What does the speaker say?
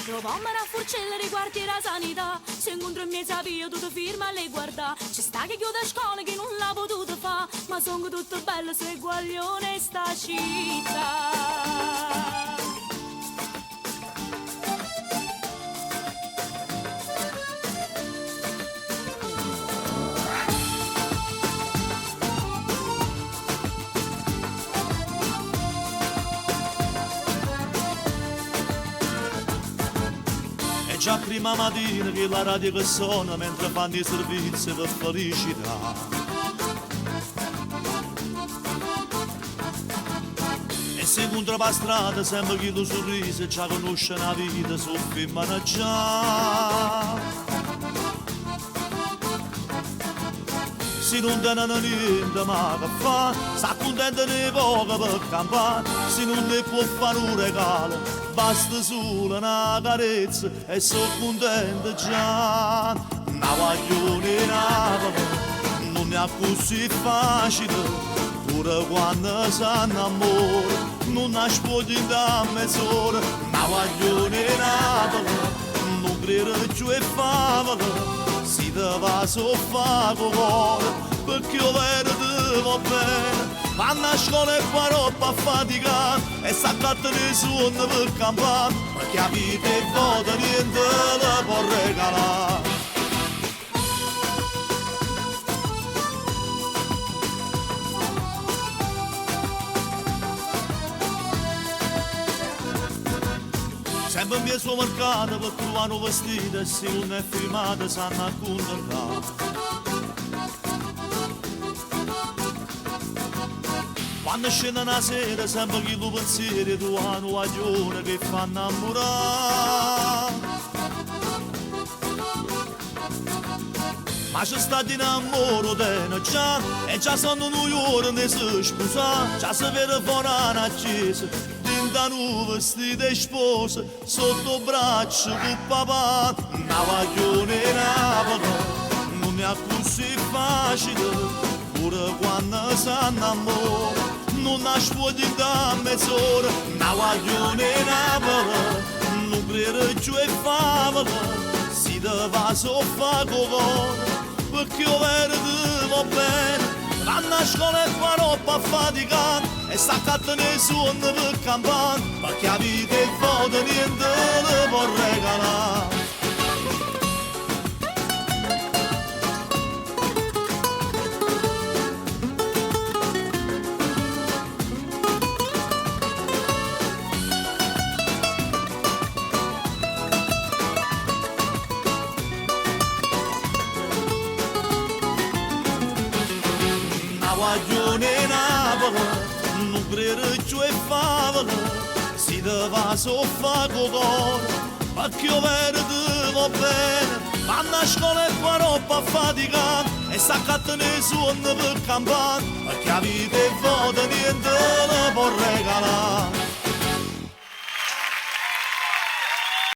Trovammo una forcella riguardi la sanità. Se incontro in mezzo a via, tu ti firma e lei guarda. Ci sta che chiude scuola che non l'ha potuto fa. Ma sono tutto bello se guaglione sta città. Già prima mattina che la radio che suona mentre fanno i servizi per felicità. E se incontra per strada sembra che lo sorriso già conosce una vita sul film già. Se non tenne niente ma che fa, sta contento di poco per campare. Se non ti può fare un regalo, basta solo una carezza e sono contento già. Una guaglione Napoli non è così facile, pure quando si innamora non nasconde da mezz'ora. Una guaglione Napoli non credere più è favola, si te va soffa con cuore, perché io vedo te va bene. Vanno a scuola e qua roba fatica e s'accatta nei suoni per campare, perché la vita è vuota, niente le può regalare. Sempre in via suo mercato per trovare un vestito e se non è firmato sanno accontentare. Quando scende una sera sembra che lo pensiero tu ha una guaglione che fa innamorare. Ma c'è stato in amore dentro già, e già sono noi ore ne si sposa, già si vede fuori una chiesa, da nuove vestite e spose, sotto braccio con papà. Una guaglione Napoli non è così facile, pure quando si innamora non nasconde da mezz'ora. Una guaglione Napoli non crede più è favola, si te va soffa con cuore, perché io vedo te va bene. Vanno a scuola e fa roba faticata e s'accatta nei suoni per campare, perché la vita è vuota, niente le può regalare. Guaglione Napoli non crede più è favola, si te va soffa con cuore, perché io vedo te va bene. Vanno a scuola e qua roba faticata e s'accatta nei suoni per campare, perché la vita è vuota, niente le può regalare.